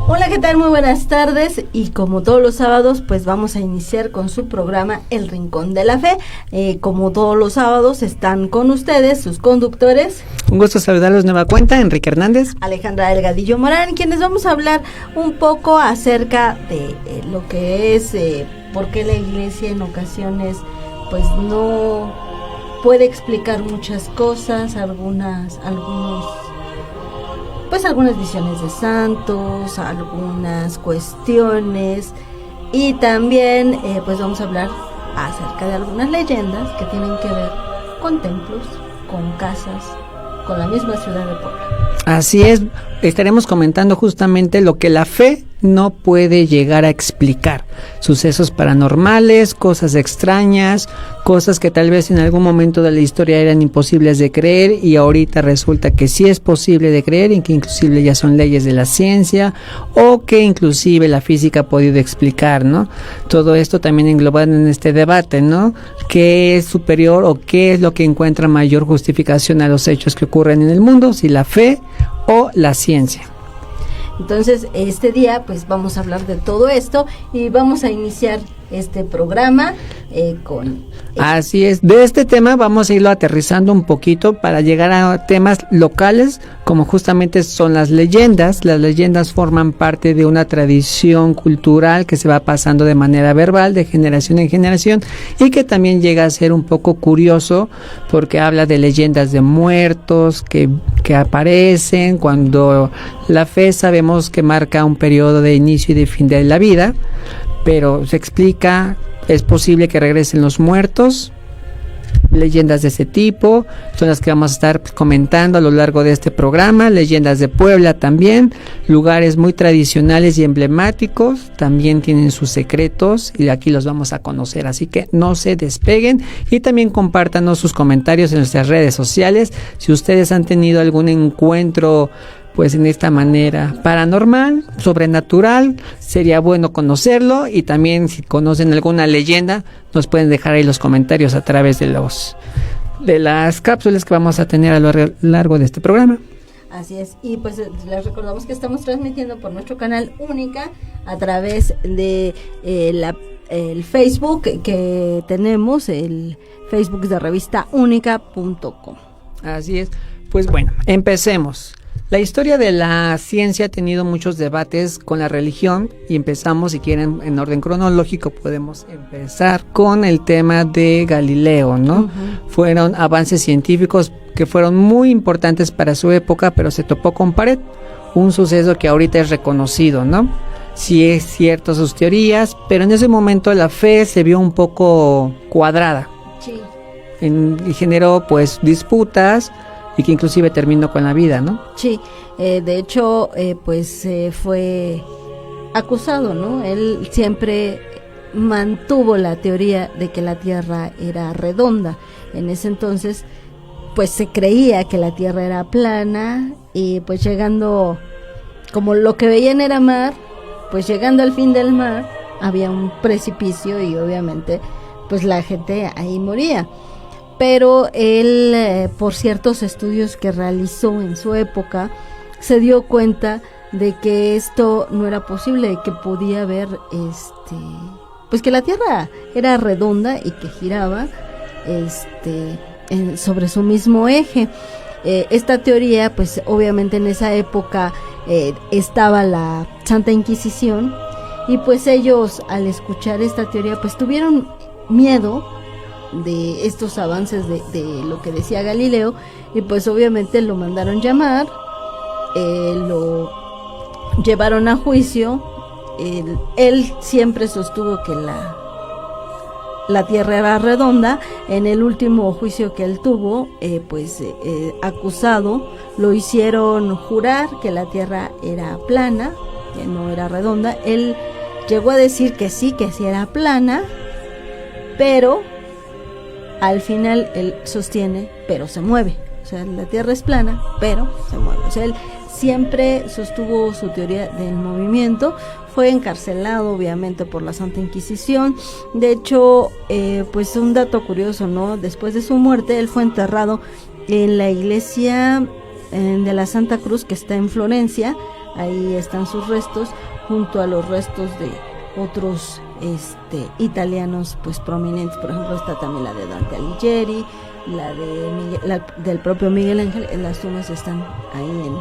Hola, ¿qué tal? Muy buenas tardes, y como todos los sábados, pues vamos a iniciar con su programa El Rincón de la Fe. Como todos los sábados están con ustedes sus conductores. Un gusto saludarlos, nueva cuenta, Enrique Hernández, Alejandra Delgadillo Morán, quienes vamos a hablar un poco acerca de lo que es por qué la iglesia en ocasiones pues no puede explicar muchas cosas, algunas visiones de santos, algunas cuestiones, y también pues vamos a hablar acerca de algunas leyendas que tienen que ver con templos, con casas, con la misma ciudad de Puebla. Así es, estaremos comentando justamente lo que la fe no puede llegar a explicar, sucesos paranormales, cosas extrañas, cosas que tal vez en algún momento de la historia eran imposibles de creer y ahorita resulta que sí es posible de creer, y que inclusive ya son leyes de la ciencia, o que inclusive la física ha podido explicar, ¿no? Todo esto también englobado en este debate, ¿no? ¿Qué es superior o qué es lo que encuentra mayor justificación a los hechos que ocurren en el mundo? Si la fe o la ciencia. Entonces, este día pues vamos a hablar de todo esto y vamos a iniciar este programa con... Así es, de este tema vamos a irlo aterrizando un poquito para llegar a temas locales, como justamente son las leyendas. Las leyendas forman parte de una tradición cultural que se va pasando de manera verbal, de generación en generación, y que también llega a ser un poco curioso, porque habla de leyendas de muertos que aparecen cuando la fe sabemos que marca un periodo de inicio y de fin de la vida, pero se explica, es posible que regresen los muertos. Leyendas de ese tipo son las que vamos a estar comentando a lo largo de este programa. Leyendas de Puebla también, lugares muy tradicionales y emblemáticos, también tienen sus secretos y aquí los vamos a conocer, así que no se despeguen y también compártanos sus comentarios en nuestras redes sociales. Si ustedes han tenido algún encuentro pues en esta manera paranormal, sobrenatural, sería bueno conocerlo, y también si conocen alguna leyenda nos pueden dejar ahí los comentarios a través de las cápsulas que vamos a tener a lo largo de este programa. Así es, y pues les recordamos que estamos transmitiendo por nuestro canal Única a través de el Facebook que tenemos, el Facebook de revistaúnica.com. Así es, pues bueno, empecemos. La historia de la ciencia ha tenido muchos debates con la religión, y empezamos, si quieren, en orden cronológico, podemos empezar con el tema de Galileo, ¿no? Uh-huh. Fueron avances científicos que fueron muy importantes para su época, pero se topó con pared, un suceso que ahorita es reconocido, ¿no? Sí es cierto sus teorías, pero en ese momento la fe se vio un poco cuadrada. Sí. Y generó pues disputas, y que inclusive terminó con la vida, ¿no? Sí, de hecho, pues fue acusado, ¿no? Él siempre mantuvo la teoría de que la Tierra era redonda. En ese entonces, pues se creía que la Tierra era plana, y pues llegando, como lo que veían era mar, pues llegando al fin del mar, había un precipicio y obviamente, pues la gente ahí moría. Pero él, por ciertos estudios que realizó en su época, se dio cuenta de que esto no era posible, de que podía haber, pues que la Tierra era redonda y que giraba, sobre su mismo eje. Esta teoría, pues obviamente en esa época estaba la Santa Inquisición, y pues ellos, al escuchar esta teoría, pues tuvieron miedo de estos avances de lo que decía Galileo, y pues obviamente lo mandaron llamar, lo llevaron a juicio. Él siempre sostuvo que la Tierra era redonda. En el último juicio que él tuvo, acusado, lo hicieron jurar que la Tierra era plana, que no era redonda. Él llegó a decir que sí era plana, pero al final él sostiene, pero se mueve. O sea, la Tierra es plana, pero se mueve. O sea, él siempre sostuvo su teoría del movimiento. Fue encarcelado, obviamente, por la Santa Inquisición. De hecho, pues un dato curioso, ¿no? Después de su muerte, él fue enterrado en la iglesia de la Santa Cruz, que está en Florencia, ahí están sus restos junto a los restos de otros italianos pues prominentes. Por ejemplo, está también la de Dante Alighieri, del propio Miguel Ángel. Las tumbas están ahí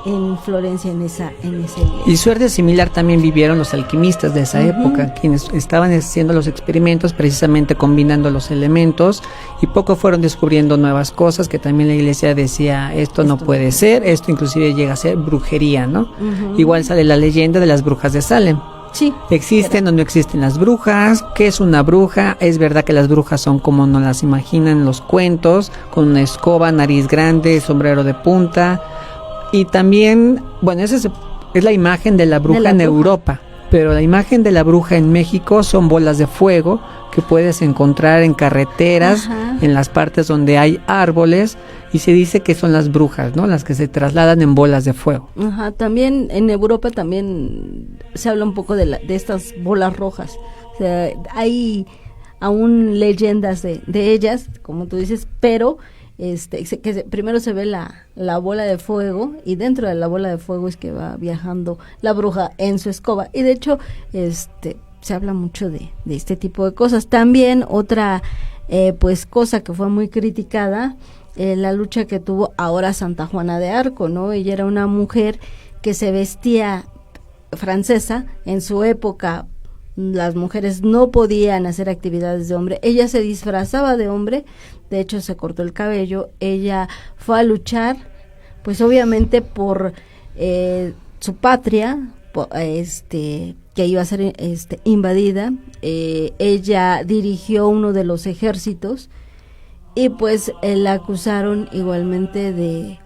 en Florencia, en esa iglesia. Y suerte similar también vivieron los alquimistas de esa época, quienes estaban haciendo los experimentos precisamente combinando los elementos, y poco fueron descubriendo nuevas cosas que también la iglesia decía, esto no puede ser, esto inclusive llega a ser brujería, ¿no? Igual sale la leyenda de las brujas de Salem. Sí. ¿Existen o no existen las brujas? ¿Qué es una bruja? Es verdad que las brujas son como nos las imaginan en los cuentos, con una escoba, nariz grande, sombrero de punta. Y también, bueno, esa es la imagen de la bruja en Europa, pero la imagen de la bruja en México son bolas de fuego que puedes encontrar en carreteras, en las partes donde hay árboles, y se dice que son las brujas, ¿no? Las que se trasladan en bolas de fuego. También en Europa también se habla un poco de estas bolas rojas. O sea, hay aún leyendas de ellas, como tú dices, pero primero se ve la bola de fuego, y dentro de la bola de fuego es que va viajando la bruja en su escoba, y de hecho se habla mucho de este tipo de cosas. También otra pues cosa que fue muy criticada, la lucha que tuvo ahora Santa Juana de Arco, ¿no? Ella era una mujer que se vestía francesa. En su época las mujeres no podían hacer actividades de hombre, ella se disfrazaba de hombre, de hecho se cortó el cabello, ella fue a luchar pues obviamente por su patria, que iba a ser invadida. Ella dirigió uno de los ejércitos y pues la acusaron igualmente de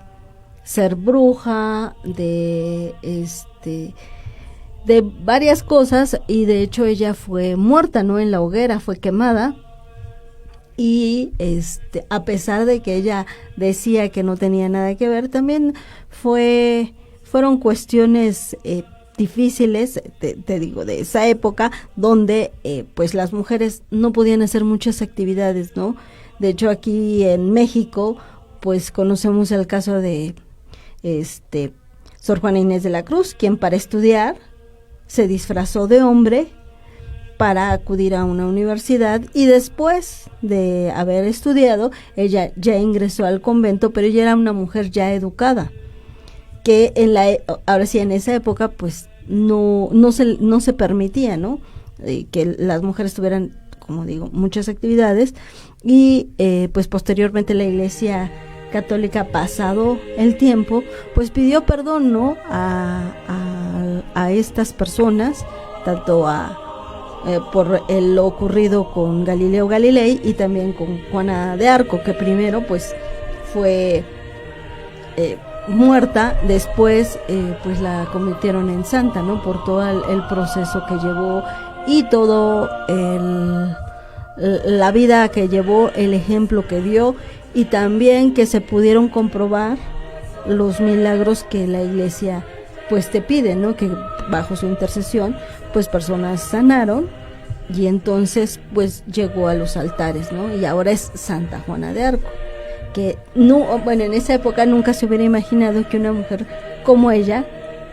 ser bruja, de varias cosas, y de hecho ella fue muerta, ¿no? En la hoguera, fue quemada, y a pesar de que ella decía que no tenía nada que ver, también fueron cuestiones difíciles, te digo, de esa época, donde pues las mujeres no podían hacer muchas actividades, ¿no? De hecho aquí en México pues conocemos el caso de Sor Juana Inés de la Cruz, quien para estudiar se disfrazó de hombre para acudir a una universidad, y después de haber estudiado ella ya ingresó al convento, pero ella era una mujer ya educada, que ahora sí en esa época pues no se permitía, ¿no? Que las mujeres tuvieran, como digo, muchas actividades, y pues posteriormente la Iglesia Católica, pasado el tiempo, pues pidió perdón, ¿no? a estas personas, tanto por lo ocurrido con Galileo Galilei y también con Juana de Arco, que primero pues fue muerta, después pues la convirtieron en santa, ¿no? Por todo el proceso que llevó y todo la vida que llevó, el ejemplo que dio, y también que se pudieron comprobar los milagros que la Iglesia pues te pide, ¿no? Que bajo su intercesión pues personas sanaron, y entonces pues llegó a los altares, ¿no? Y ahora es Santa Juana de Arco, que no, bueno, en esa época nunca se hubiera imaginado que una mujer como ella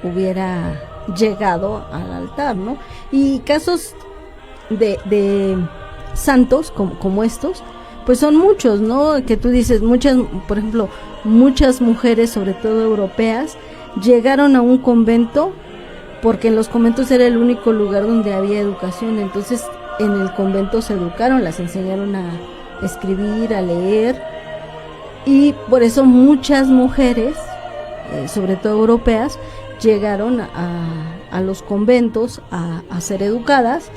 hubiera llegado al altar, ¿no? Y casos de santos como estos pues son muchos, ¿no? Que tú dices, muchas, por ejemplo, muchas mujeres, sobre todo europeas, llegaron a un convento porque en los conventos era el único lugar donde había educación. Entonces en el convento se educaron, las enseñaron a escribir, a leer, y por eso muchas mujeres, sobre todo europeas, llegaron a los conventos a ser educadas,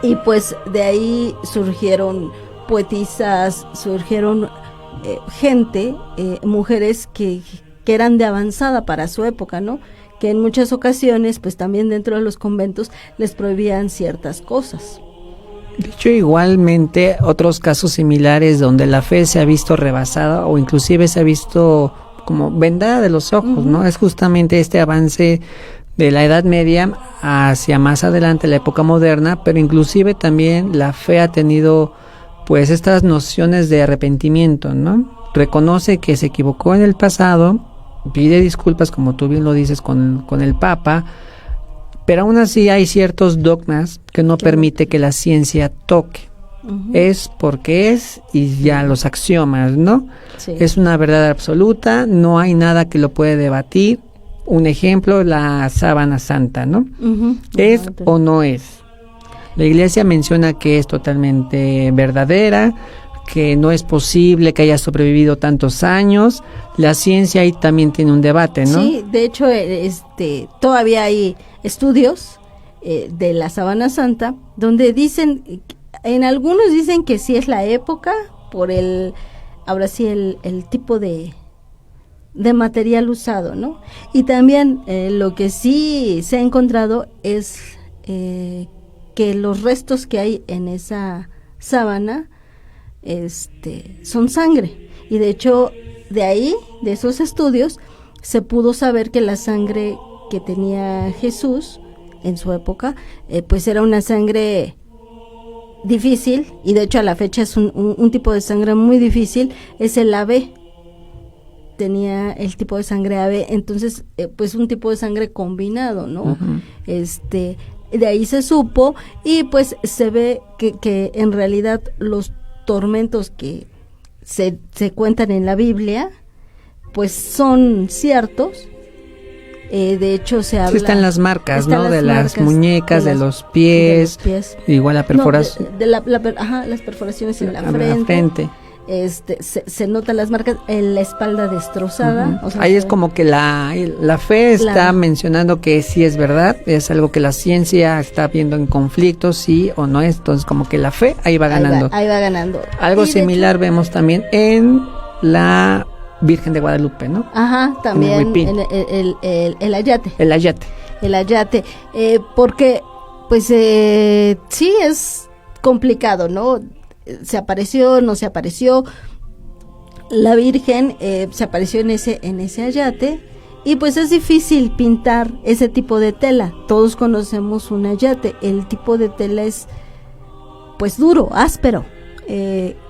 y pues de ahí surgieron poetisas, surgieron gente, mujeres que eran de avanzada para su época, ¿no? Que en muchas ocasiones pues también dentro de los conventos les prohibían ciertas cosas. De hecho, igualmente otros casos similares donde la fe se ha visto rebasada o inclusive se ha visto como vendada de los ojos, ¿no? Es justamente este avance de la Edad Media hacia más adelante la época moderna, pero inclusive también la fe ha tenido pues estas nociones de arrepentimiento, ¿no? Reconoce que se equivocó en el pasado pide disculpas, como tú bien lo dices, con el Papa, pero aún así hay ciertos dogmas que no permite que la ciencia toque. Es porque es y ya los axiomas, ¿no? Sí. Es una verdad absoluta, no hay nada que lo puede debatir. Un ejemplo, la sábana santa, ¿no? ¿Es o no es? La Iglesia menciona que es totalmente verdadera, que no es posible que haya sobrevivido tantos años. La ciencia ahí también tiene un debate, ¿no? Sí, de hecho, todavía hay estudios de la sábana santa donde dicen, en algunos dicen que sí es la época por el tipo de material usado, ¿no? Y también lo que sí se ha encontrado es que los restos que hay en esa sábana son sangre, y de hecho de ahí, de esos estudios, se pudo saber que la sangre que tenía Jesús en su época, pues era una sangre difícil, y de hecho a la fecha es un tipo de sangre muy difícil, es el AB. Tenía el tipo de sangre AB, entonces pues un tipo de sangre combinado, ¿no? De ahí se supo, y pues se ve que en realidad los tormentos que se cuentan en la Biblia pues son ciertos. De hecho se habla, sí, están las marcas, ¿no? De las muñecas, de los pies, igual la perforación, las perforaciones en la frente. Se notan las marcas en la espalda destrozada. O sea, ahí es como que la fe está mencionando que sí es verdad, es algo que la ciencia está viendo en conflicto, sí o no es. Entonces como que la fe ahí va ganando. Ahí va ganando. Algo similar vemos también en la Virgen de Guadalupe, ¿no? Ajá, también en el ayate. El ayate. El ayate, porque pues sí es complicado, ¿no? Se apareció, no se apareció. La Virgen se apareció en ese ayate, y pues es difícil pintar ese tipo de tela. Todos conocemos un ayate, el tipo de tela es pues duro, áspero,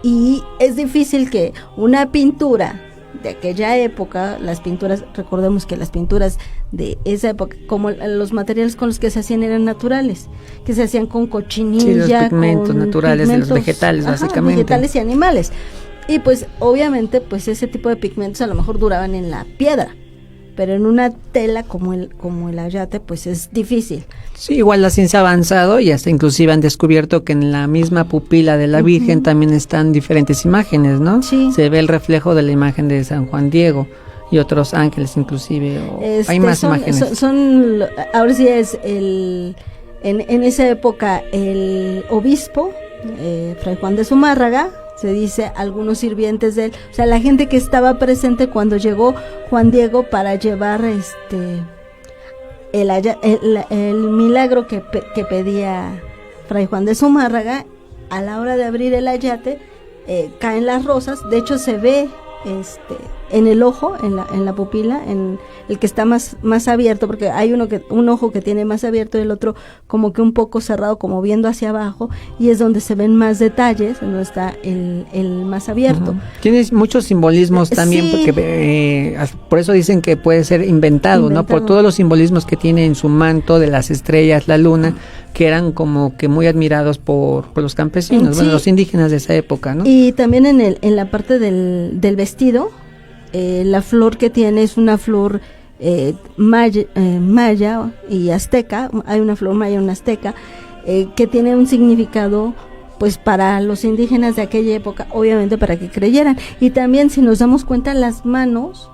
y es difícil que una pintura de aquella época, las pinturas, recordemos que las pinturas de esa época, como los materiales con los que se hacían eran naturales, que se hacían con cochinilla, sí, los pigmentos naturales de los vegetales, básicamente. Vegetales y animales. Y pues obviamente pues ese tipo de pigmentos a lo mejor duraban en la piedra, pero en una tela como el ayate pues es difícil. Sí, igual la ciencia ha avanzado y hasta inclusive han descubierto que en la misma pupila de la Virgen también están diferentes imágenes, ¿no? Sí. Se ve el reflejo de la imagen de San Juan Diego y otros ángeles inclusive, hay más imágenes. Ahora sí es en esa época el obispo, Fray Juan de Zumárraga, se dice, algunos sirvientes de él, o sea, la gente que estaba presente cuando llegó Juan Diego para llevar el milagro que pedía Fray Juan de Zumárraga. A la hora de abrir el ayate, caen las rosas. De hecho se ve en el ojo, en la pupila, en el que está más abierto, porque hay un ojo que tiene más abierto y el otro como que un poco cerrado, como viendo hacia abajo, y es donde se ven más detalles, donde está el más abierto. Tiene muchos simbolismos también, sí. Porque por eso dicen que puede ser inventado, ¿no? Por todos los simbolismos que tiene en su manto de las estrellas, la luna, que eran como que muy admirados por los campesinos, bueno, los indígenas de esa época, ¿no? Y también en la parte del vestido, la flor que tiene es una flor maya y azteca. Hay una flor maya y una azteca, que tiene un significado pues para los indígenas de aquella época, obviamente para que creyeran. Y también, si nos damos cuenta, las manos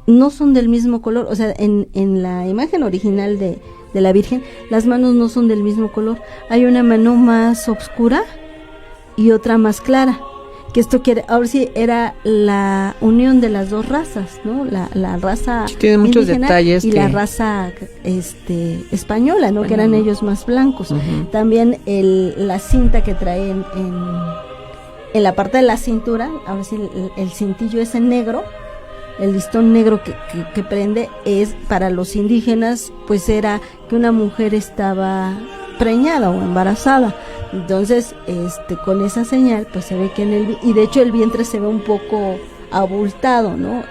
no son del mismo color, o sea, en la imagen original de la Virgen, las manos no son del mismo color. Hay una mano más oscura y otra más clara, que esto ahora sí era la unión de las dos razas, ¿no? La raza tiene muchos detalles y la raza española, ¿no? Que eran ellos más blancos. También la cinta que traen en la parte de la cintura, ahora sí el cintillo ese negro, el listón negro que prende, es para los indígenas, pues era que una mujer estaba preñada o embarazada. Entonces, con esa señal, pues se ve que y de hecho el vientre se ve un poco abultado, ¿no?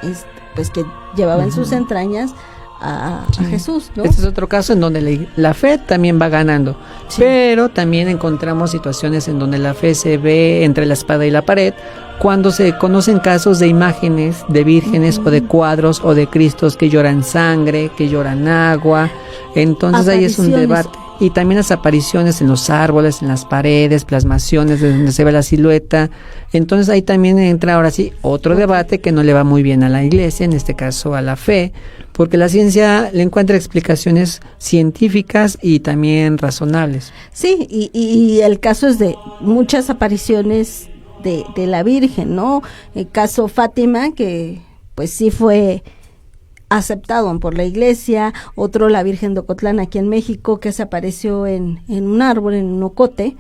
pues que llevaba en sus entrañas a Jesús, ¿no? Este es otro caso en donde la fe también va ganando, pero también encontramos situaciones en donde la fe se ve entre la espada y la pared, cuando se conocen casos de imágenes de vírgenes o de cuadros o de cristos que lloran sangre, que lloran agua. Entonces ahí es un debate. Y también las apariciones en los árboles, en las paredes, plasmaciones de donde se ve la silueta. Entonces ahí también entra ahora sí otro debate que no le va muy bien a la iglesia, en este caso a la fe, porque la ciencia le encuentra explicaciones científicas y también razonables. Sí, y el caso es de muchas apariciones de la Virgen, ¿no? El caso Fátima, que pues sí fue aceptado por la iglesia. Otro, la Virgen de Ocotlán aquí en México, que se apareció en un árbol, en un ocote,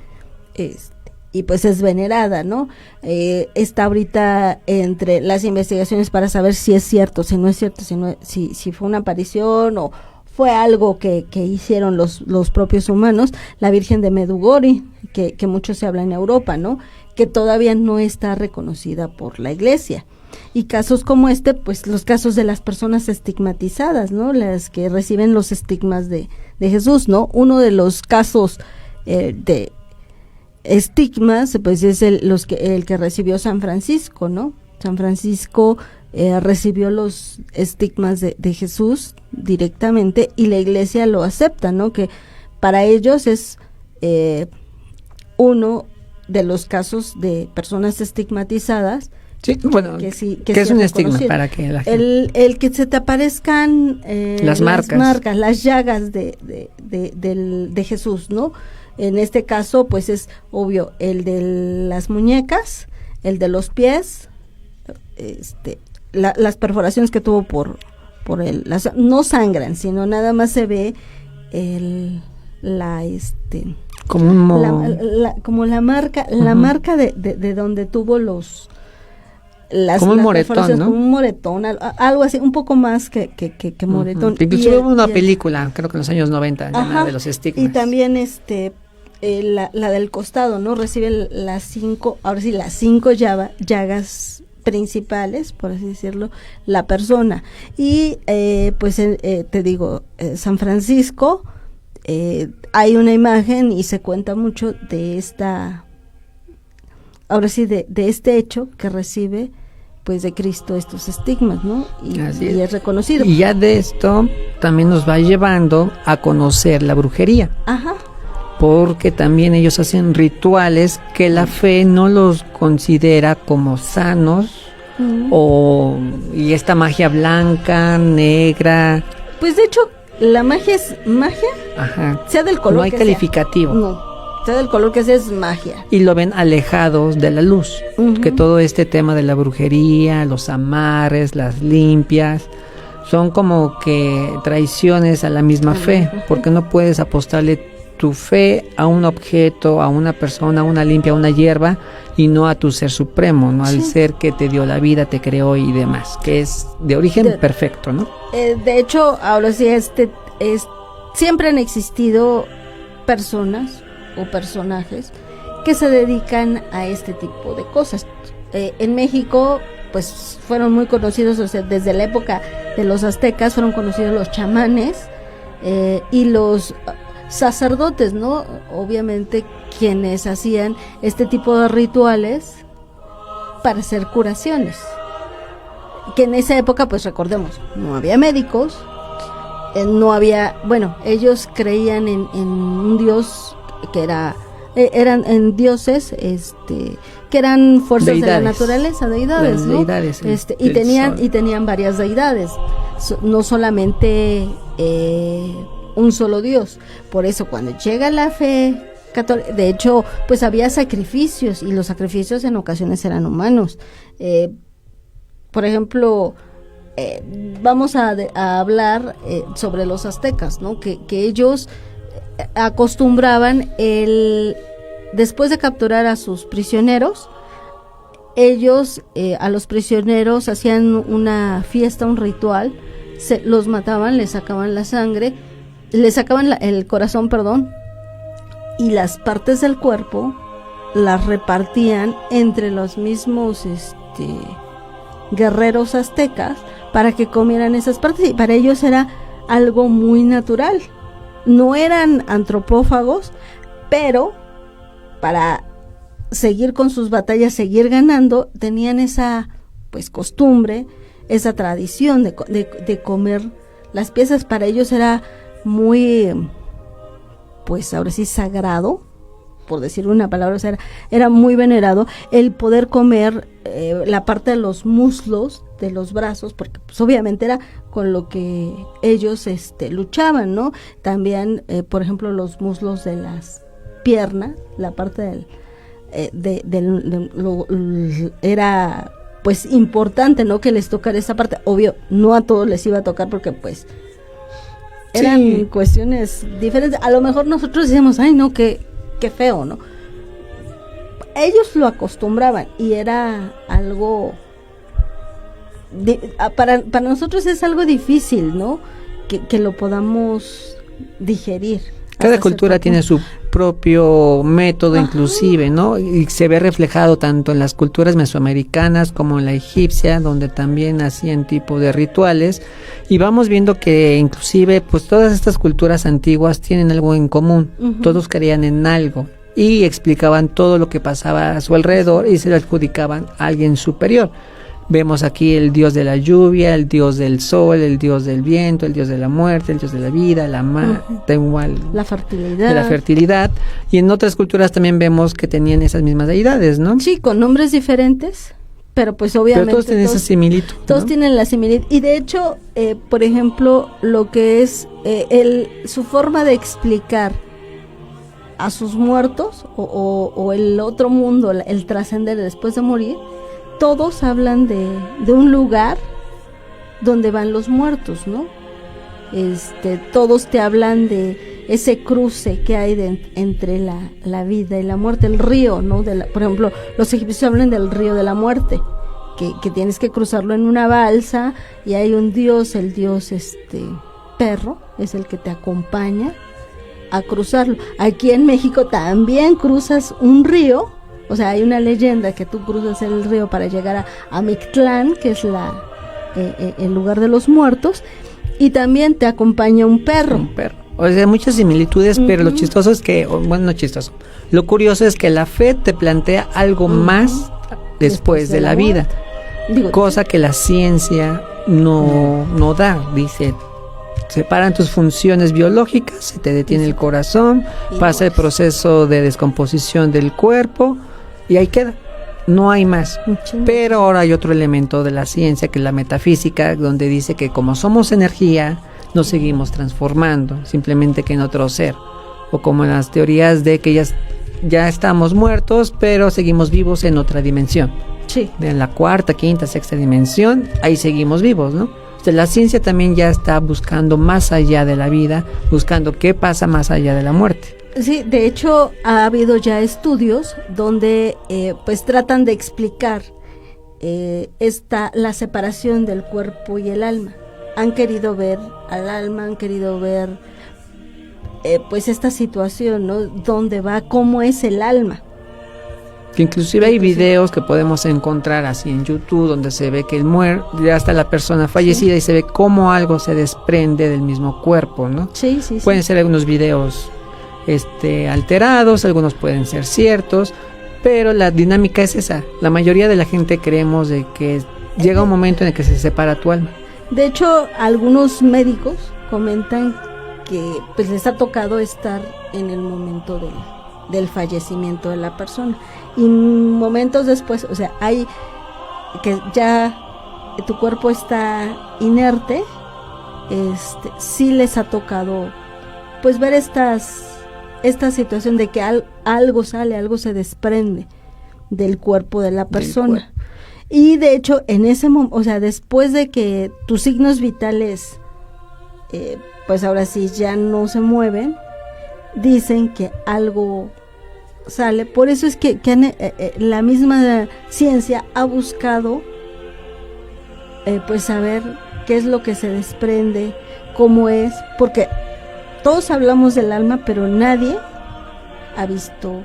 y pues es venerada, ¿no? Está ahorita entre las investigaciones para saber si es cierto, si no es cierto, si fue una aparición o fue algo que hicieron los propios humanos. La Virgen de Medjugorje, que mucho se habla en Europa, ¿no? Que todavía no está reconocida por la iglesia. Y casos como este, pues los casos de las personas estigmatizadas, ¿no? Las que reciben los estigmas de Jesús, ¿no? Uno de los casos de estigmas, pues es el que recibió San Francisco, ¿no? San Francisco recibió los estigmas de Jesús directamente y la iglesia lo acepta, ¿no? Que para ellos es uno de los casos de personas estigmatizadas. Sí, bueno, que es un estigma para que la gente... el que se te aparezcan las marcas, las llagas de Jesús, ¿no? En este caso, pues es obvio el de las muñecas, el de los pies, las perforaciones que tuvo por no sangran, sino nada más se ve como la marca, la marca de donde tuvo como un moretón, ¿no? Como un moretón, algo así, un poco más que moretón. Incluso hubo una película, creo que en los años 90, llamada de los estigmas. Y también la del costado, ¿no? Recibe las 5 llagas principales, por así decirlo, la persona. Y pues te digo, San Francisco, hay una imagen y se cuenta mucho de este hecho que recibe pues de Cristo estos estigmas, ¿no? Y es reconocido. Y ya de esto también nos va llevando a conocer la brujería. Ajá. Porque también ellos hacen rituales que la fe no los considera como sanos, y esta magia blanca, negra. Pues de hecho, la magia es magia, sea del color no hay que calificativo. Sea. No, sea del color que sea, es magia. Y lo ven alejados de la luz, que todo este tema de la brujería, los amarres, las limpias, son como que traiciones a la misma fe, porque no puedes apostarle tu fe a un objeto, a una persona, a una limpia, a una hierba, y no a tu ser supremo, no al ser que te dio la vida, te creó y demás, que es de origen perfecto, ¿no? De hecho, ahora sí, siempre han existido personas o personajes que se dedican a este tipo de cosas. En México, pues fueron muy conocidos, o sea, desde la época de los aztecas fueron conocidos los chamanes y los sacerdotes, ¿no? Obviamente quienes hacían este tipo de rituales para hacer curaciones. Que en esa época, pues recordemos, no había médicos, no había, bueno, ellos creían en un dios que eran en dioses, que eran fuerzas deidades de la naturaleza, deidades, ¿no? Deidades, y tenían varias deidades, no solamente un solo Dios. Por eso cuando llega la fe católica, de hecho, pues había sacrificios, y los sacrificios en ocasiones eran humanos. Por ejemplo, vamos a hablar sobre los aztecas, ¿no? Que ellos acostumbraban después de capturar a sus prisioneros, ellos a los prisioneros hacían una fiesta, un ritual, los mataban, les sacaban la sangre, les sacaban el corazón, y las partes del cuerpo las repartían entre los mismos guerreros aztecas para que comieran esas partes, y para ellos era algo muy natural. No eran antropófagos, pero para seguir con sus batallas, seguir ganando, tenían esa pues costumbre, esa tradición de comer las piezas. Para ellos era muy, pues ahora sí, sagrado, por decir una palabra. O sea, era muy venerado el poder comer la parte de los muslos, de los brazos, porque pues obviamente era con lo que ellos luchaban, ¿no? También, por ejemplo, los muslos de las piernas, la parte era pues importante, ¿no? Que les tocara esa parte. Obvio, no a todos les iba a tocar porque pues eran cuestiones diferentes. A lo mejor nosotros decíamos, ay no, qué feo, ¿no? Ellos lo acostumbraban y era algo para nosotros es algo difícil, ¿no? Que lo podamos digerir. Cada cultura tiene su propio método, inclusive, ¿no? Y se ve reflejado tanto en las culturas mesoamericanas como en la egipcia, donde también hacían tipo de rituales, y vamos viendo que inclusive pues todas estas culturas antiguas tienen algo en común. Todos creían en algo y explicaban todo lo que pasaba a su alrededor y se lo adjudicaban a alguien superior. Vemos aquí el dios de la lluvia, el dios del sol, el dios del viento, el dios de la muerte, el dios de la vida, la fertilidad. Y en otras culturas también vemos que tenían esas mismas deidades, ¿no? Sí, con nombres diferentes, pero pues obviamente pero todos tienen esa similitud, todos, ¿no? Tienen la similitud. Y de hecho, por ejemplo, lo que es su forma de explicar a sus muertos o el otro mundo, el trascender después de morir, todos hablan de un lugar donde van los muertos, ¿no? Todos te hablan de ese cruce que hay entre la vida y la muerte, el río, ¿no? Por ejemplo, los egipcios hablan del río de la muerte, que tienes que cruzarlo en una balsa, y hay un dios, el dios perro, es el que te acompaña a cruzarlo. Aquí en México también cruzas un río. O sea, hay una leyenda que tú cruzas el río para llegar a Mictlán, que es el lugar de los muertos, y también te acompaña un perro. Un perro. O sea, muchas similitudes, pero lo chistoso es que, bueno, no chistoso, lo curioso es que la fe te plantea algo más después de la vida, cosa que la ciencia no da. Dice, separan tus funciones biológicas, se te detiene el corazón, pasa el proceso de descomposición del cuerpo, y ahí queda, no hay más. Pero ahora hay otro elemento de la ciencia, que es la metafísica, donde dice que como somos energía, nos seguimos transformando, simplemente que en otro ser. O como en las teorías de que ya estamos muertos, pero seguimos vivos en otra dimensión. Sí. En la cuarta, quinta, sexta dimensión, ahí seguimos vivos, ¿no? O sea, la ciencia también ya está buscando más allá de la vida, buscando qué pasa más allá de la muerte. Sí, de hecho ha habido ya estudios donde pues tratan de explicar la separación del cuerpo y el alma. Han querido ver al alma, han querido ver pues esta situación, ¿no? ¿Dónde va? ¿Cómo es el alma? Que inclusive hay videos que podemos encontrar así en YouTube, donde se ve que ya está la persona fallecida, y se ve cómo algo se desprende del mismo cuerpo, ¿no? Sí. Pueden ser algunos videos alterados, algunos pueden ser ciertos, pero la dinámica es esa. La mayoría de la gente creemos de que llega un momento en el que se separa tu alma. De hecho, algunos médicos comentan que pues les ha tocado estar en el momento del fallecimiento de la persona, y momentos después, o sea, hay que ya tu cuerpo está inerte, sí les ha tocado pues ver esta situación de que algo sale, algo se desprende del cuerpo de la persona. Y de hecho, en ese momento, o sea, después de que tus signos vitales pues ahora sí ya no se mueven, dicen que algo sale. Por eso es que la misma ciencia ha buscado pues saber qué es lo que se desprende, cómo es, porque todos hablamos del alma, pero nadie ha visto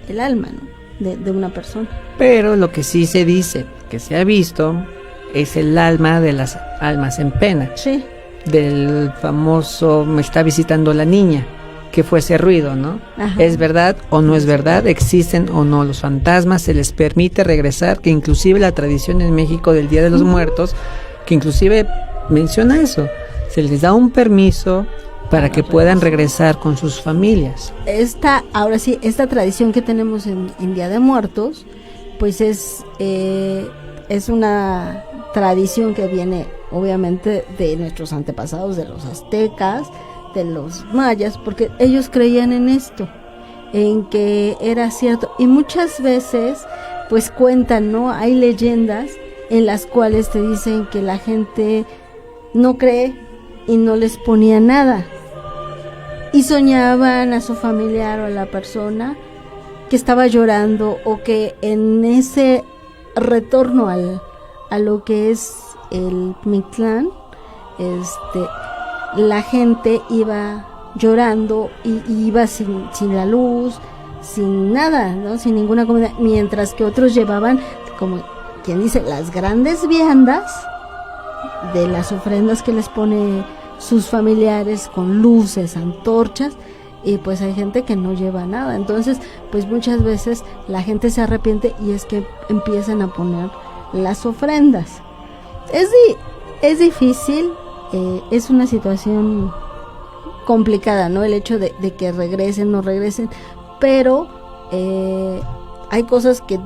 el alma, ¿no? de una persona. Pero lo que sí se dice, que se ha visto, es el alma de las almas en pena. Sí. Del famoso me está visitando la niña, que fue ese ruido, ¿no? Ajá. ¿Es verdad o no es verdad? ¿Existen o no los fantasmas? ¿Se les permite regresar? Que inclusive la tradición en México del Día de los Muertos, que inclusive menciona eso, se les da un permiso para que puedan regresar con sus familias. Ahora sí, esta tradición que tenemos en Día de Muertos, pues es una tradición que viene obviamente de nuestros antepasados, de los aztecas, de los mayas, porque ellos creían en esto, en que era cierto, y muchas veces pues cuentan, ¿no? Hay leyendas en las cuales te dicen que la gente no cree y no les ponía nada, y soñaban a su familiar o a la persona que estaba llorando, o que en ese retorno a lo que es el Mictlán, la gente iba llorando y iba sin la luz, sin nada, ¿no? Sin ninguna comida, mientras que otros llevaban, como quien dice, las grandes viandas de las ofrendas que les pone sus familiares, con luces, antorchas, y pues hay gente que no lleva nada. Entonces pues muchas veces la gente se arrepiente y es que empiezan a poner las ofrendas. Es difícil, es una situación complicada, ¿no? El hecho de que regresen, no regresen, pero hay cosas que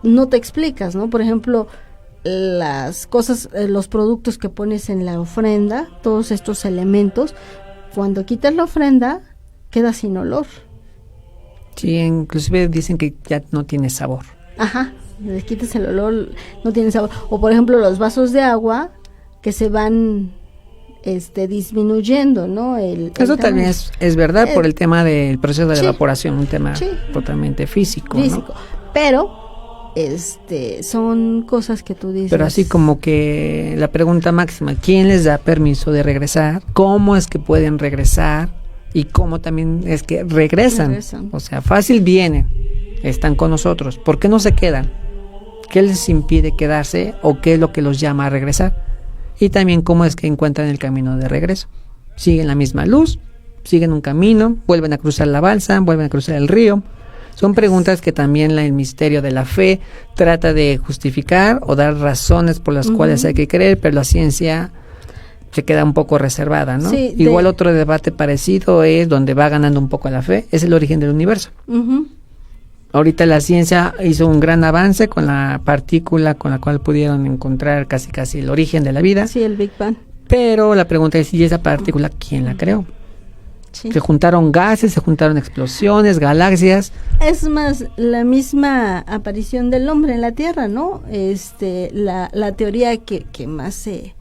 no te explicas, ¿no? Por ejemplo, las cosas, los productos que pones en la ofrenda, todos estos elementos, cuando quitas la ofrenda, queda sin olor. Sí, inclusive dicen que ya no tiene sabor. Ajá, le quitas el olor, no tiene sabor. O por ejemplo, los vasos de agua que se van disminuyendo, ¿no? Eso también es verdad, por el tema del proceso de evaporación, un tema totalmente físico, ¿no? Pero son cosas que tú dices. Pero así como que la pregunta máxima, ¿quién les da permiso de regresar? ¿Cómo es que pueden regresar? Y cómo también es que regresan. O sea, fácil vienen, están con nosotros. ¿Por qué no se quedan? ¿Qué les impide quedarse o qué es lo que los llama a regresar? Y también cómo es que encuentran el camino de regreso. Siguen la misma luz, siguen un camino, vuelven a cruzar la balsa, vuelven a cruzar el río. Son preguntas que también el misterio de la fe trata de justificar o dar razones por las cuales hay que creer, pero la ciencia se queda un poco reservada, ¿no? Sí, igual otro debate parecido es donde va ganando un poco la fe, es el origen del universo. Ahorita la ciencia hizo un gran avance con la partícula con la cual pudieron encontrar casi el origen de la vida. Sí, el Big Bang. Pero la pregunta es, ¿y esa partícula quién la creó? Sí. Se juntaron gases, se juntaron explosiones, galaxias. Es más, la misma aparición del hombre en la Tierra, ¿no? La teoría que más se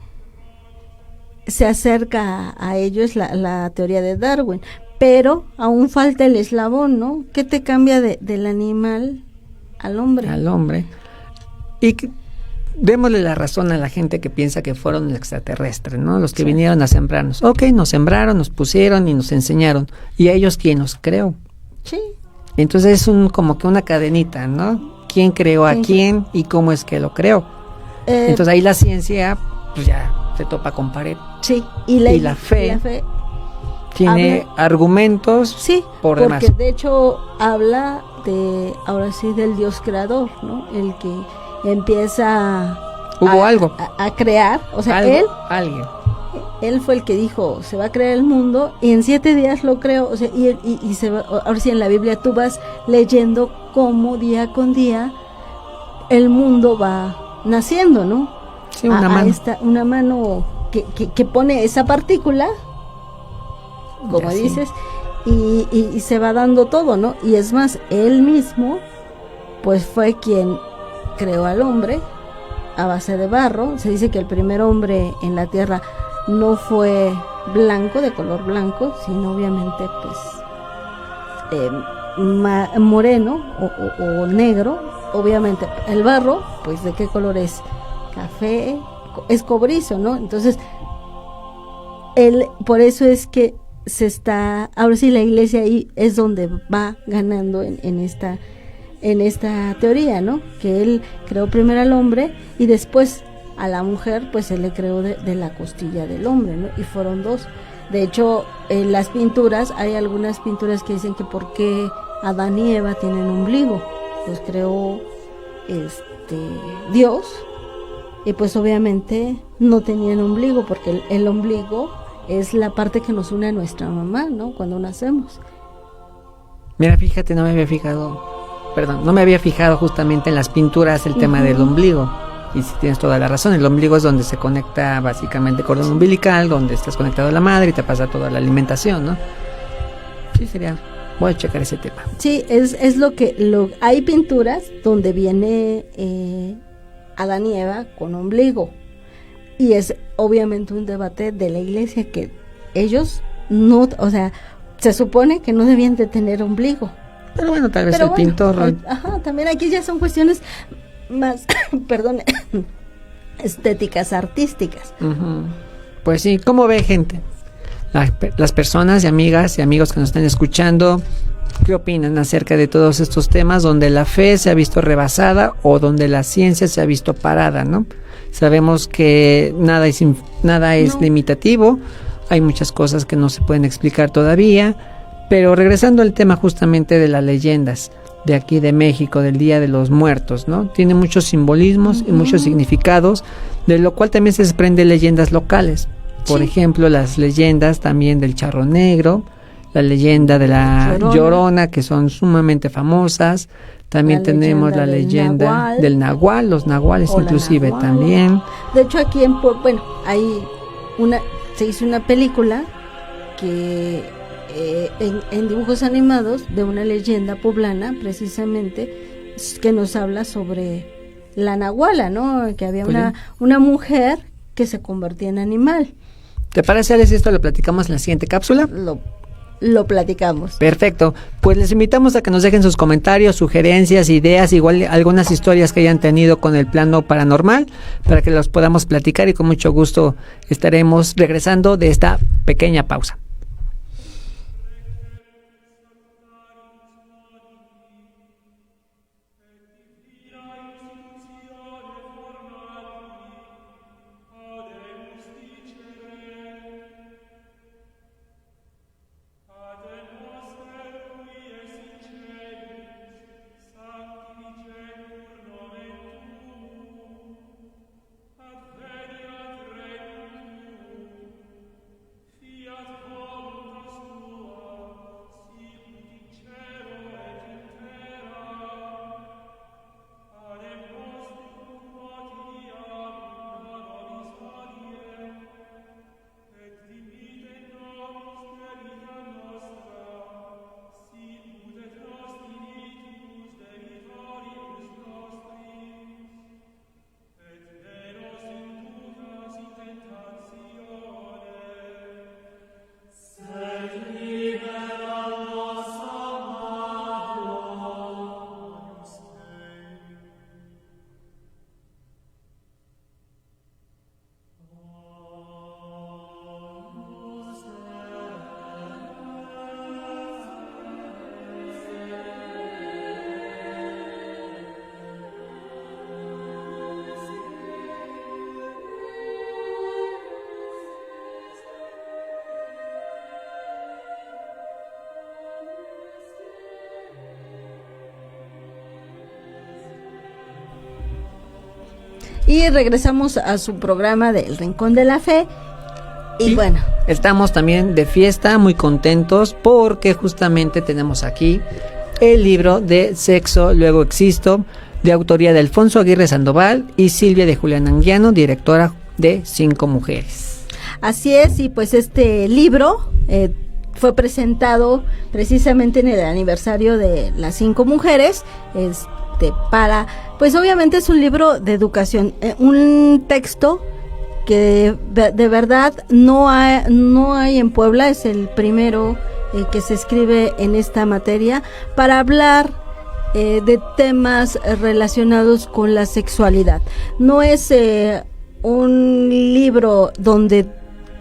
acerca a ello es la teoría de Darwin, pero aún falta el eslabón, ¿no? ¿Qué te cambia del animal al hombre? Al hombre. Y démosle la razón a la gente que piensa que fueron extraterrestres, ¿no? Los que vinieron a sembrarnos. Ok, nos sembraron, nos pusieron y nos enseñaron. ¿Y a ellos quién los creó? Sí. Entonces es como que una cadenita, ¿no? ¿Quién creó a quién y cómo es que lo creó? Entonces ahí la ciencia, pues ya se topa con pared. Sí. Y la fe tiene argumentos por demás. Porque de hecho habla ahora sí, del Dios creador, ¿no? El que empieza a crear, o sea, él fue el que dijo, se va a crear el mundo, y en 7 días lo creó, o sea, y se va, ahora sí, en la Biblia tú vas leyendo cómo día con día el mundo va naciendo, ¿no? Sí, una mano que pone esa partícula, como dices, y se va dando todo, ¿no? Y es más, él mismo pues fue quien creó al hombre a base de barro. Se dice que el primer hombre en la tierra no fue blanco, de color blanco, sino obviamente pues moreno o negro. Obviamente el barro, pues ¿de qué color es? Café, es cobrizo, ¿no? Entonces por eso es que ahora sí la iglesia ahí es donde va ganando en esta teoría, ¿no? Que él creó primero al hombre y después a la mujer pues se le creó de la costilla del hombre, ¿no? Y fueron dos. De hecho, en las pinturas, hay algunas pinturas que dicen que por qué Adán y Eva tienen ombligo. Los creó Dios, y pues obviamente no tenían ombligo, porque el ombligo es la parte que nos une a nuestra mamá, ¿no? Cuando nacemos. Mira, fíjate, no me había fijado justamente en las pinturas el tema del ombligo. Y si tienes toda la razón, el ombligo es donde se conecta básicamente el cordón umbilical, donde estás conectado a la madre y te pasa toda la alimentación, ¿no? Sí, voy a checar ese tema. Sí, es hay pinturas donde viene Adán y Eva con ombligo. Y es obviamente un debate de la iglesia que ellos no, o sea, se supone que no debían de tener ombligo. Pero bueno, tal vez pintor... También aquí ya son cuestiones más, perdón, estéticas, artísticas. Uh-huh. Pues sí, ¿cómo ve, gente? Las personas y amigas y amigos que nos están escuchando, ¿qué opinan acerca de todos estos temas donde la fe se ha visto rebasada o donde la ciencia se ha visto parada, ¿no? Sabemos que nada es limitativo, hay muchas cosas que no se pueden explicar todavía, pero regresando al tema justamente de las leyendas de aquí de México, del Día de los Muertos, ¿no? Tiene muchos simbolismos y muchos significados, de lo cual también se desprenden leyendas locales. Por ejemplo, las leyendas también del Charro Negro, la leyenda de la Llorona, que son sumamente famosas. También tenemos la leyenda del Nahual, los nahuales inclusive también. De hecho, aquí se hizo una película que en dibujos animados de una leyenda poblana, precisamente, que nos habla sobre la nahuala, ¿no? Que había una mujer que se convertía en animal. ¿Te parece, Alex, esto lo platicamos en la siguiente cápsula? Lo platicamos. Perfecto. Pues les invitamos a que nos dejen sus comentarios, sugerencias, ideas, igual algunas historias que hayan tenido con el plano paranormal, para que los podamos platicar, y con mucho gusto estaremos regresando de esta pequeña pausa. Y regresamos a su programa del Rincón de la Fe. Y bueno, estamos también de fiesta, muy contentos, porque justamente tenemos aquí el libro de Sexo, Luego Existo, de autoría de Alfonso Aguirre Sandoval y Silvia de Julián Anguiano, directora de 5 Mujeres. Así es, y pues este libro fue presentado precisamente en el aniversario de las 5 Mujeres, pues obviamente es un libro de educación, un texto que de verdad no hay en Puebla, es el primero que se escribe en esta materia para hablar de temas relacionados con la sexualidad. No es un libro donde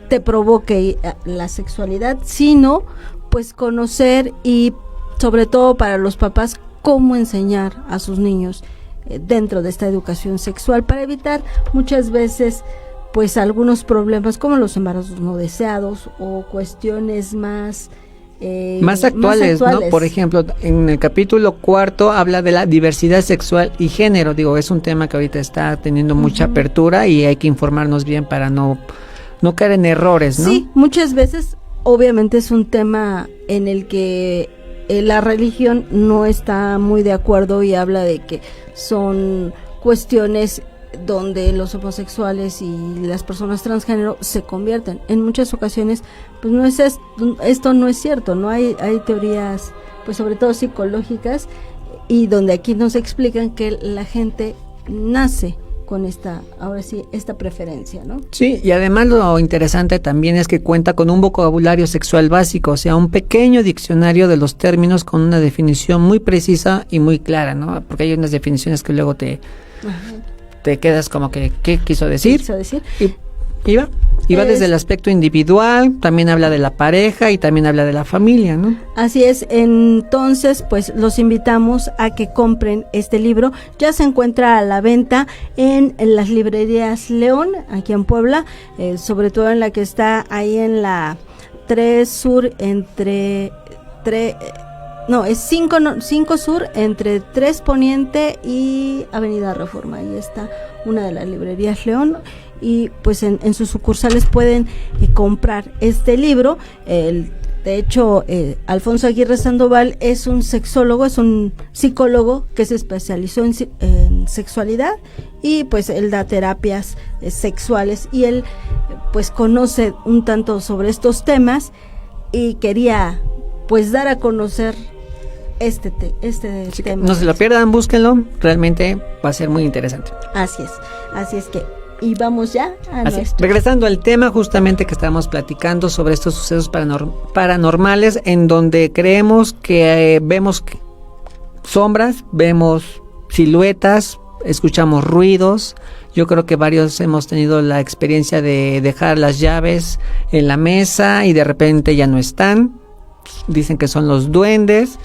te provoque la sexualidad, sino pues conocer, y sobre todo para los papás, cómo enseñar a sus niños dentro de esta educación sexual para evitar muchas veces pues algunos problemas como los embarazos no deseados o cuestiones más actuales, ¿no? Por ejemplo, en el capítulo 4 habla de la diversidad sexual y género. Digo, es un tema que ahorita está teniendo mucha apertura y hay que informarnos bien para no caer en errores, ¿no? Sí, muchas veces, obviamente es un tema en el que la religión no está muy de acuerdo y habla de que son cuestiones donde los homosexuales y las personas transgénero se convierten. En muchas ocasiones, pues no es esto no es cierto, no hay teorías, pues sobre todo psicológicas, y donde aquí nos explican que la gente nace con esta preferencia, ¿no? Sí, y además lo interesante también es que cuenta con un vocabulario sexual básico, o sea, un pequeño diccionario de los términos con una definición muy precisa y muy clara, ¿no? Porque hay unas definiciones que luego te quedas como que, ¿qué quiso decir? Iba desde el aspecto individual, también habla de la pareja y también habla de la familia, ¿no? Así es, entonces pues los invitamos a que compren este libro. Ya se encuentra a la venta en las librerías León, aquí en Puebla, sobre todo en la que está ahí en la 3 Sur es 5 Sur entre 3 Poniente y Avenida Reforma. Ahí está una de las librerías León y pues en sus sucursales pueden comprar este libro. De hecho, Alfonso Aguirre Sandoval es un sexólogo, es un psicólogo que se especializó en sexualidad y pues él da terapias sexuales y él pues conoce un tanto sobre estos temas y quería pues dar a conocer este tema. No se lo pierdan, búsquenlo, realmente va a ser muy interesante. Así es que, y vamos ya a regresando al tema justamente que estábamos platicando sobre estos sucesos paranormales, en donde creemos que vemos sombras, vemos siluetas, escuchamos ruidos. Yo creo que varios hemos tenido la experiencia de dejar las llaves en la mesa y de repente ya no están. Dicen que son los duendes.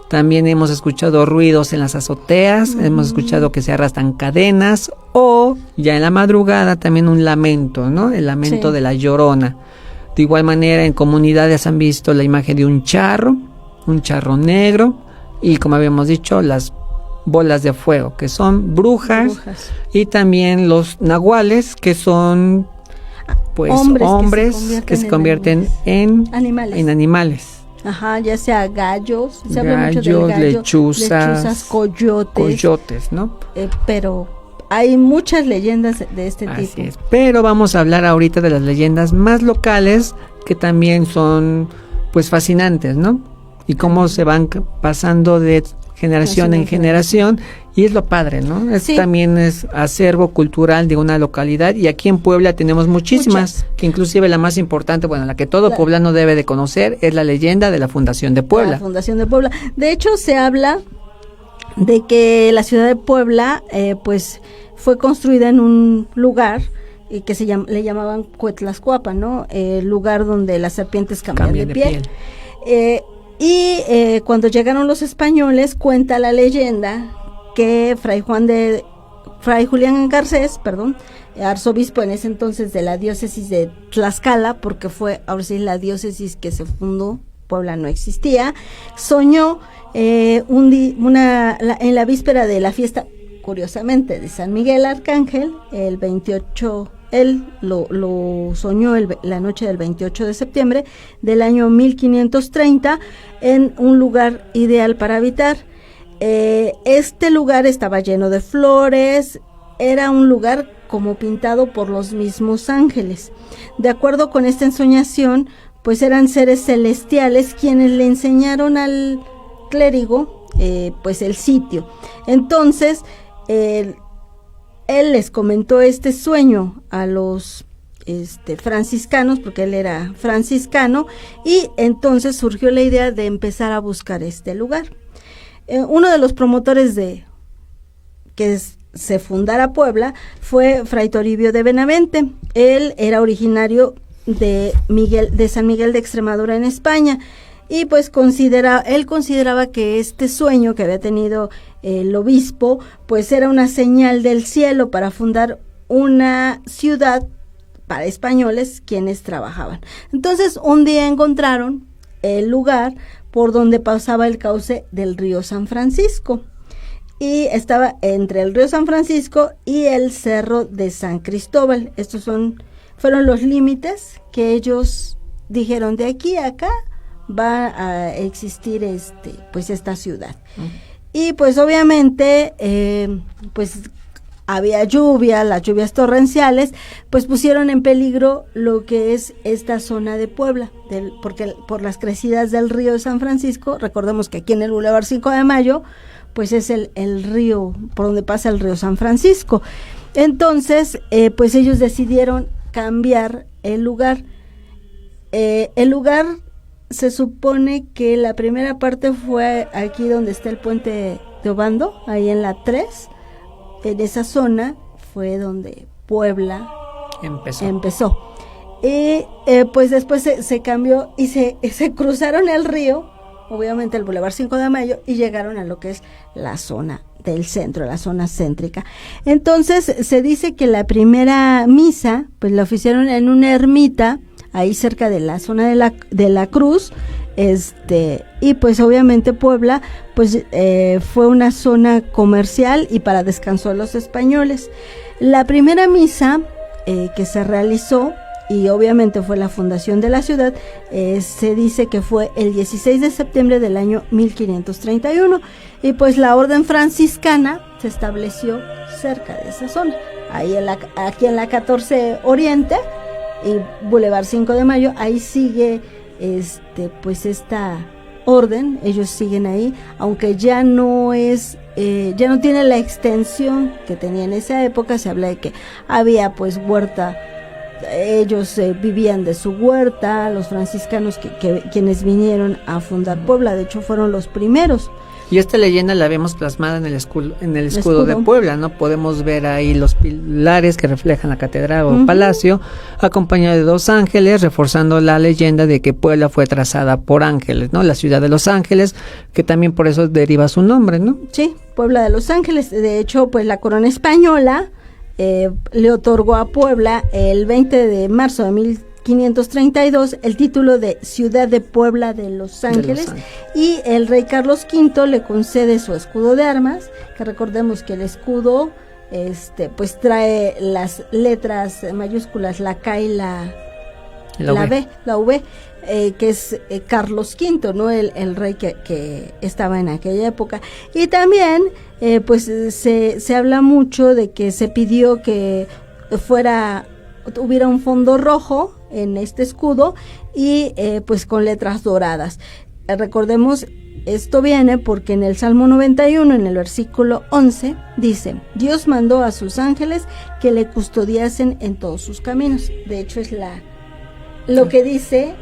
También hemos escuchado ruidos en las azoteas, hemos escuchado que se arrastran cadenas o ya en la madrugada también un lamento, ¿no? El lamento de la Llorona. De igual manera en comunidades han visto la imagen de un charro negro y como habíamos dicho las bolas de fuego que son brujas. Y también los nahuales que son pues hombres que se convierten en animales. Ajá, ya sea gallos, se habla mucho del gallo, lechuzas, coyotes, ¿no? Pero hay muchas leyendas de este tipo. Así es. Pero vamos a hablar ahorita de las leyendas más locales que también son pues fascinantes, ¿no? Y cómo se van pasando de generación en generación, y es lo padre, ¿no? También es acervo cultural de una localidad, y aquí en Puebla tenemos muchísimas, que inclusive la más importante, bueno, la que todo poblano debe de conocer, es la leyenda de la Fundación de Puebla. La Fundación de Puebla. De hecho, se habla de que la ciudad de Puebla, pues, fue construida en un lugar que le llamaban Cuetlascuapa, ¿no? El lugar donde las serpientes cambian de piel. Cuando llegaron los españoles, cuenta la leyenda que Fray Julián Garcés, arzobispo en ese entonces de la diócesis de Tlaxcala, porque fue ahora sí la diócesis que se fundó, Puebla no existía, soñó en la víspera de la fiesta, curiosamente, de San Miguel Arcángel, el 28. Él lo soñó la noche del 28 de septiembre del año 1530 en un lugar ideal para habitar. Este lugar estaba lleno de flores, era un lugar como pintado por los mismos ángeles. De acuerdo con esta ensoñación, pues eran seres celestiales quienes le enseñaron al clérigo pues el sitio. Entonces, él les comentó este sueño a los franciscanos, porque él era franciscano, y entonces surgió la idea de empezar a buscar este lugar. Uno de los promotores de que se fundara Puebla fue Fray Toribio de Benavente. Él era originario de San Miguel de Extremadura en España. y pues él consideraba que este sueño que había tenido el obispo pues era una señal del cielo para fundar una ciudad para españoles quienes trabajaban. Entonces un día encontraron el lugar por donde pasaba el cauce del río San Francisco, y estaba entre el río San Francisco y el cerro de San Cristóbal. Estos fueron los límites que ellos dijeron: de aquí a acá va a existir pues esta ciudad. Y pues obviamente pues había las lluvias torrenciales, pues pusieron en peligro lo que es esta zona de Puebla, porque por las crecidas del río San Francisco. Recordemos que aquí en el Boulevard 5 de Mayo, pues es el río por donde pasa el río San Francisco. Entonces, pues ellos decidieron cambiar el lugar. El lugar se supone que la primera parte fue aquí donde está el puente de Obando, ahí en la 3. En esa zona fue donde Puebla empezó. Y pues después se cambió y se cruzaron el río, obviamente el Boulevard 5 de Mayo, y llegaron a lo que es la zona del centro, la zona céntrica. Entonces se dice que la primera misa pues la oficiaron en una ermita ahí cerca de la zona de la Cruz, y pues obviamente Puebla pues fue una zona comercial y para descanso de los españoles. La primera misa que se realizó, y obviamente fue la fundación de la ciudad, se dice que fue el 16 de septiembre del año 1531, y pues la orden franciscana se estableció cerca de esa zona, ahí aquí en la 14 Oriente y Boulevard 5 de Mayo. Ahí sigue pues esta orden, ellos siguen ahí, aunque ya no tiene la extensión que tenía en esa época. Se habla de que había pues huerta, ellos vivían de su huerta, los franciscanos quienes vinieron a fundar Puebla, de hecho fueron los primeros. Y esta leyenda la vemos plasmada en el escudo de Puebla, ¿no? Podemos ver ahí los pilares que reflejan la catedral o palacio, acompañado de 2 ángeles, reforzando la leyenda de que Puebla fue trazada por ángeles, ¿no? La ciudad de los ángeles, que también por eso deriva su nombre, ¿no? Sí, Puebla de los Ángeles. De hecho, pues la corona española le otorgó a Puebla el 20 de marzo de 1532 el título de Ciudad de Puebla de Los Ángeles, y el rey Carlos V le concede su escudo de armas, que recordemos que el escudo pues trae las letras mayúsculas, la K y la V, que es Carlos V, ¿no? El rey que estaba en aquella época. Y también pues se habla mucho de que se pidió que hubiera un fondo rojo en este escudo y pues con letras doradas. Recordemos, esto viene porque en el Salmo 91, en el versículo 11, dice: Dios mandó a sus ángeles que le custodiasen en todos sus caminos. De hecho es lo que dice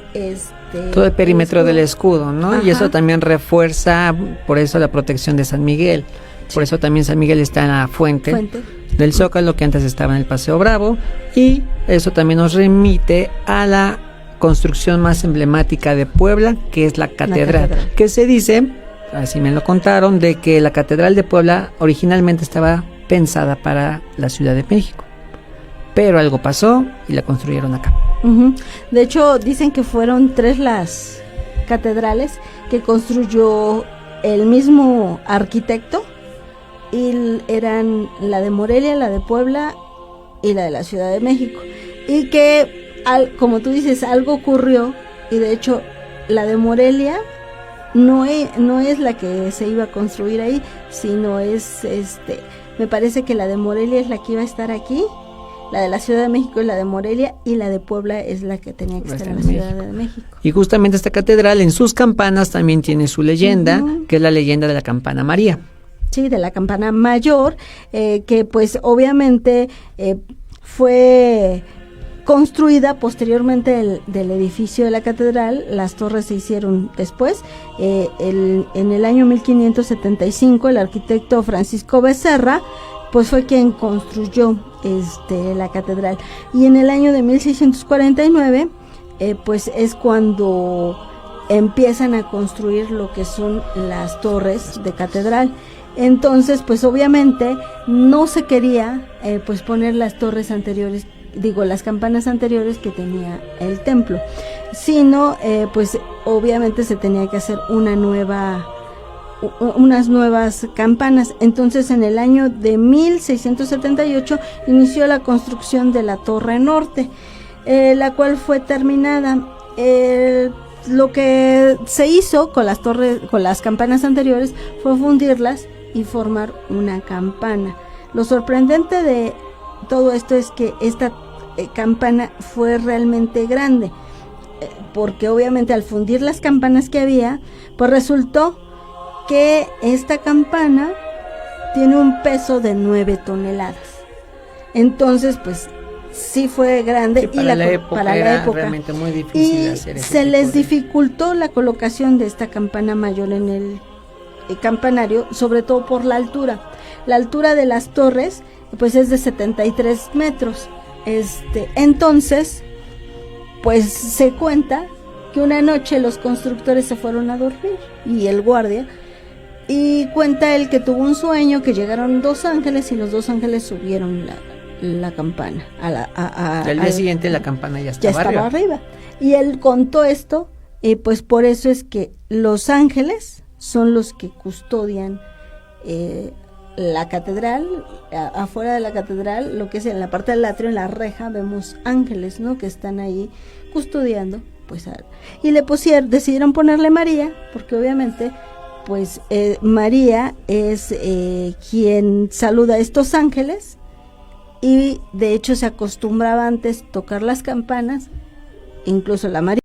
todo el perímetro del escudo, ¿no? Ajá. Y eso también refuerza, por eso, la protección de San Miguel. Sí. Por eso también San Miguel está en la fuente del Zócalo, que antes estaba en el Paseo Bravo, y eso también nos remite a la construcción más emblemática de Puebla, que es la catedral. Que se dice, así me lo contaron, de que la catedral de Puebla originalmente estaba pensada para la Ciudad de México, pero algo pasó y la construyeron acá. De hecho, dicen que fueron 3 las catedrales que construyó el mismo arquitecto, y eran la de Morelia, la de Puebla y la de la Ciudad de México, y que como tú dices, algo ocurrió, y de hecho la de Morelia no es la que se iba a construir ahí, sino es me parece que la de Morelia es la que iba a estar aquí, la de la Ciudad de México es la de Morelia, y la de Puebla es la que tenía que estar en la Ciudad de México. Y justamente esta catedral en sus campanas también tiene su leyenda, que es la leyenda de la campana María. Sí, de la campana mayor, que pues obviamente fue construida posteriormente del edificio de la catedral. Las torres se hicieron después. En el año 1575 el arquitecto Francisco Becerra pues fue quien construyó la catedral, y en el año de 1649 pues es cuando empiezan a construir lo que son las torres de catedral. Entonces, pues obviamente no se quería pues poner las torres anteriores, las campanas anteriores que tenía el templo, sino pues obviamente se tenía que hacer unas nuevas campanas. Entonces, en el año de 1678 inició la construcción de la Torre Norte, la cual fue terminada. Lo que se hizo con las campanas anteriores fue fundirlas y formar una campana. Lo sorprendente de todo esto es que esta campana fue realmente grande, porque obviamente al fundir las campanas que había, pues resultó que esta campana tiene un peso de 9 toneladas. Entonces, pues sí fue grande, sí, para la época realmente muy difícil hacer eso. Se les dificultó la colocación de esta campana mayor en el campanario, sobre todo por la altura. La altura de las torres pues es de 73 metros. Entonces, pues se cuenta que una noche los constructores se fueron a dormir y el guardia, y cuenta él que tuvo un sueño, que llegaron 2 ángeles y los 2 ángeles subieron la campana. Al día siguiente la campana ya estaba arriba. Y él contó esto, y pues por eso es que los ángeles son los que custodian la catedral. Afuera de la catedral, lo que es en la parte del atrio, en la reja, vemos ángeles, ¿no?, que están ahí custodiando, pues, y decidieron ponerle María, porque obviamente, pues, María es quien saluda a estos ángeles, y de hecho se acostumbraba antes tocar las campanas, incluso la María